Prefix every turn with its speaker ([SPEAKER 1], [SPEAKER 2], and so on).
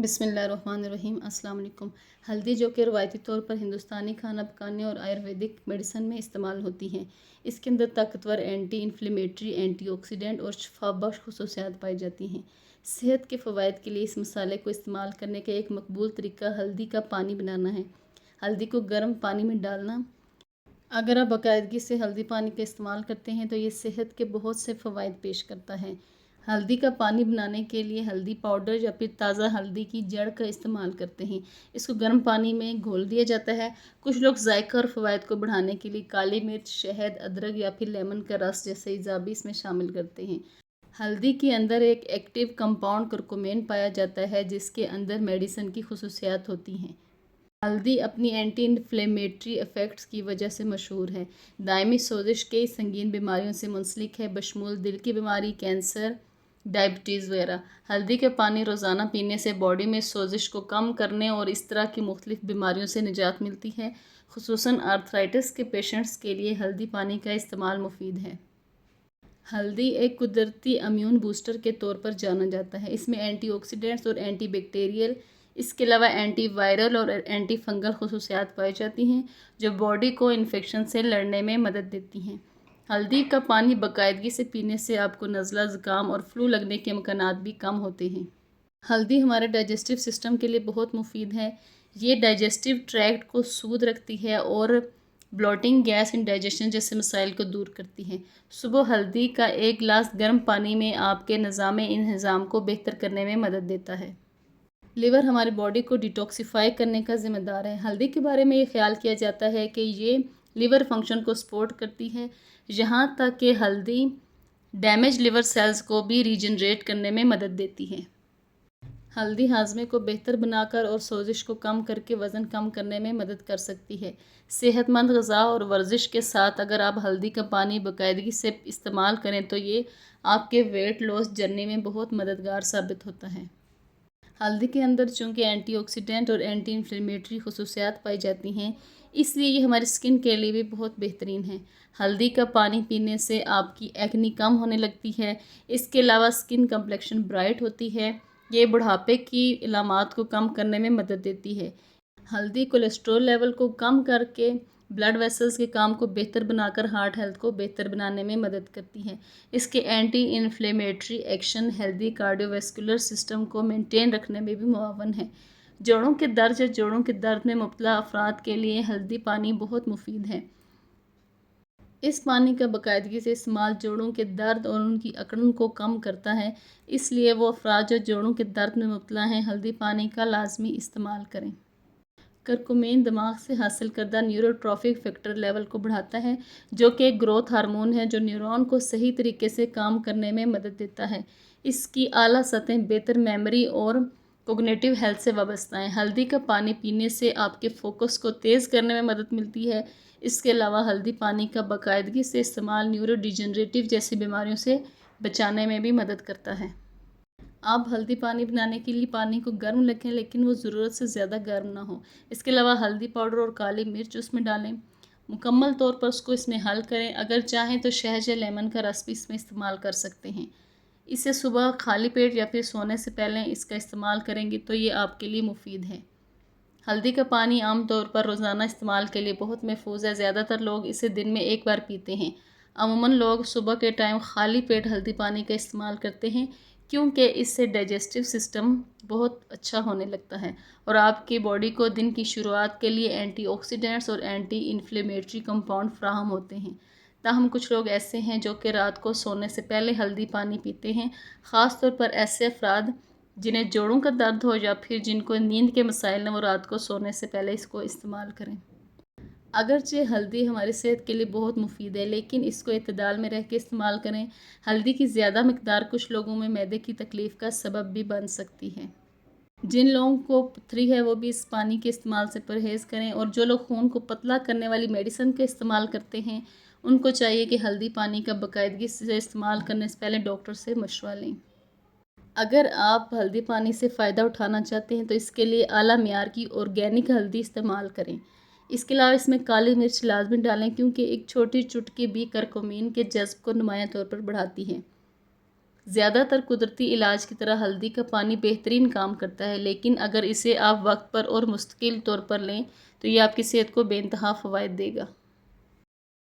[SPEAKER 1] بسم اللہ الرحمن الرحیم۔ السلام علیکم۔ ہلدی جو کہ روایتی طور پر ہندوستانی کھانا پکانے اور آیورویدک میڈیسن میں استعمال ہوتی ہے، اس کے اندر طاقتور اینٹی انفلیمیٹری، اینٹی آکسیڈنٹ اور شفا بخش خصوصیات پائی جاتی ہیں۔ صحت کے فوائد کے لیے اس مسالے کو استعمال کرنے کا ایک مقبول طریقہ ہلدی کا پانی بنانا ہے۔ ہلدی کو گرم پانی میں ڈالنا۔ اگر آپ باقاعدگی سے ہلدی پانی کا استعمال کرتے ہیں تو یہ صحت کے بہت سے فوائد پیش کرتا ہے۔ ہلدی کا پانی بنانے کے لیے ہلدی پاؤڈر یا پھر تازہ ہلدی کی جڑ کا استعمال کرتے ہیں۔ اس کو گرم پانی میں گھول دیا جاتا ہے۔ کچھ لوگ ذائقہ اور فوائد کو بڑھانے کے لیے کالی مرچ، شہد، ادرک یا پھر لیمن کا رس جیسے اعشاب اس میں شامل کرتے ہیں۔ ہلدی کے اندر ایک ایکٹیو کمپاؤنڈ کرکومین پایا جاتا ہے جس کے اندر میڈیسن کی خصوصیات ہوتی ہیں۔ ہلدی اپنی اینٹی انفلیمیٹری ایفیکٹس کی وجہ سے مشہور ہے۔ دائمی سوزش کئی سنگین بیماریوں سے منسلک ہے بشمول دل کی بیماری، کینسر، ڈائبٹیز وغیرہ۔ ہلدی کا پانی روزانہ پینے سے باڈی میں سوزش کو کم کرنے اور اس طرح کی مختلف بیماریوں سے نجات ملتی ہے۔ خصوصاً آرتھرائٹس کے پیشنٹس کے لیے ہلدی پانی کا استعمال مفید ہے۔ ہلدی ایک قدرتی امیون بوسٹر کے طور پر جانا جاتا ہے۔ اس میں اینٹی آکسیڈنٹس اور اینٹی بیکٹیریل، اس کے علاوہ اینٹی وائرل اور اینٹی فنگل خصوصیات پائی جاتی ہیں جو باڈی کو انفیکشن سے لڑنے میں مدد دیتی ہیں۔ ہلدی کا پانی باقاعدگی سے پینے سے آپ کو نزلہ، زکام اور فلو لگنے کے امکانات بھی کم ہوتے ہیں۔ ہلدی ہمارے ڈائجسٹو سسٹم کے لیے بہت مفید ہے۔ یہ ڈائجسٹو ٹریکٹ کو سود رکھتی ہے اور بلوٹنگ، گیس، انڈائجیشن جیسے مسائل کو دور کرتی ہے۔ صبح ہلدی کا ایک گلاس گرم پانی میں آپ کے نظام انہضام کو بہتر کرنے میں مدد دیتا ہے۔ لیور ہماری باڈی کو ڈیٹاکسیفائی کرنے کا ذمہ دار ہے۔ ہلدی کے بارے میں یہ خیال کیا جاتا ہے کہ یہ لیور فنکشن کو سپورٹ کرتی ہے، یہاں تک کہ ہلدی ڈیمیج لیور سیلز کو بھی ریجنریٹ کرنے میں مدد دیتی ہے۔ ہلدی ہاضمے کو بہتر بنا کر اور سوزش کو کم کر کے وزن کم کرنے میں مدد کر سکتی ہے۔ صحت مند غذا اور ورزش کے ساتھ اگر آپ ہلدی کا پانی باقاعدگی سے استعمال کریں تو یہ آپ کے ویٹ لاس جرنی میں بہت مددگار ثابت ہوتا ہے۔ ہلدی کے اندر چونکہ اینٹی آکسیڈنٹ اور اینٹی انفلیمیٹری خصوصیات پائی جاتی ہیں، اس لیے یہ ہماری سکن کے لیے بھی بہت بہترین ہے۔ ہلدی کا پانی پینے سے آپ کی ایکنی کم ہونے لگتی ہے۔ اس کے علاوہ سکن کمپلیکشن برائٹ ہوتی ہے۔ یہ بڑھاپے کی علامات کو کم کرنے میں مدد دیتی ہے۔ ہلدی کولیسٹرول لیول کو کم کر کے بلڈ ویسلز کے کام کو بہتر بنا کر ہارٹ ہیلتھ کو بہتر بنانے میں مدد کرتی ہے۔ اس کے anti inflammatory action healthy cardiovascular system کو مینٹین رکھنے میں بھی معاون ہے۔ جوڑوں کے درد یا جوڑوں کے درد میں مبتلا افراد کے لیے ہلدی پانی بہت مفید ہے۔ اس پانی کا باقاعدگی سے استعمال جوڑوں کے درد اور ان کی اکڑن کو کم کرتا ہے، اس لیے وہ افراد جو جوڑوں کے درد میں مبتلا ہیں ہلدی پانی کا لازمی استعمال کریں۔ کرکومین دماغ سے حاصل کردہ نیوروٹرافک فیکٹر لیول کو بڑھاتا ہے جو کہ ایک گروتھ ہارمون ہے جو نیورون کو صحیح طریقے سے کام کرنے میں مدد دیتا ہے۔ اس کی اعلیٰ سطحیں بہتر میموری اور کوگنیٹیو ہیلتھ سے وابستہ ہیں۔ ہلدی کا پانی پینے سے آپ کے فوکس کو تیز کرنے میں مدد ملتی ہے۔ اس کے علاوہ ہلدی پانی کا باقاعدگی سے استعمال نیورو ڈیجنریٹو جیسی بیماریوں سے بچانے میں بھی مدد کرتا ہے۔ آپ ہلدی پانی بنانے کے لیے پانی کو گرم رکھیں لیکن وہ ضرورت سے زیادہ گرم نہ ہو۔ اس کے علاوہ ہلدی پاؤڈر اور کالی مرچ اس میں ڈالیں۔ مکمل طور پر اس کو اس میں حل کریں۔ اگر چاہیں تو شہد یا لیمن کا رس بھی اس میں استعمال کر سکتے ہیں۔ اسے صبح خالی پیٹ یا پھر سونے سے پہلے اس کا استعمال کریں گے تو یہ آپ کے لیے مفید ہے۔ ہلدی کا پانی عام طور پر روزانہ استعمال کے لیے بہت محفوظ ہے۔ زیادہ تر لوگ اسے دن میں ایک بار پیتے ہیں۔ عموماً لوگ صبح کے ٹائم خالی پیٹ ہلدی پانی کا استعمال کرتے ہیں کیونکہ اس سے ڈائجسٹو سسٹم بہت اچھا ہونے لگتا ہے اور آپ کی باڈی کو دن کی شروعات کے لیے اینٹی آکسیڈنٹس اور اینٹی انفلیمیٹری کمپاؤنڈ فراہم ہوتے ہیں۔ تاہم کچھ لوگ ایسے ہیں جو کہ رات کو سونے سے پہلے ہلدی پانی پیتے ہیں، خاص طور پر ایسے افراد جنہیں جوڑوں کا درد ہو یا پھر جن کو نیند کے مسائل ہیں وہ رات کو سونے سے پہلے اس کو استعمال کریں۔ اگرچہ ہلدی ہماری صحت کے لیے بہت مفید ہے لیکن اس کو اعتدال میں رہ کے استعمال کریں۔ ہلدی کی زیادہ مقدار کچھ لوگوں میں معدے کی تکلیف کا سبب بھی بن سکتی ہے۔ جن لوگوں کو پتھری ہے وہ بھی اس پانی کے استعمال سے پرہیز کریں اور جو لوگ خون کو پتلا کرنے والی میڈیسن کا استعمال کرتے ہیں ان کو چاہیے کہ ہلدی پانی کا باقاعدگی سے استعمال کرنے سے پہلے ڈاکٹر سے مشورہ لیں۔ اگر آپ ہلدی پانی سے فائدہ اٹھانا چاہتے ہیں تو اس کے لیے اعلیٰ معیار کی آرگینک ہلدی استعمال کریں۔ اس کے علاوہ اس میں کالی مرچ لازمی ڈالیں کیونکہ ایک چھوٹی چٹکی بھی کرکومین کے جذب کو نمایاں طور پر بڑھاتی ہے۔ زیادہ تر قدرتی علاج کی طرح ہلدی کا پانی بہترین کام کرتا ہے، لیکن اگر اسے آپ وقت پر اور مستقل طور پر لیں تو یہ آپ کی صحت کو بے انتہا فوائد دے گا۔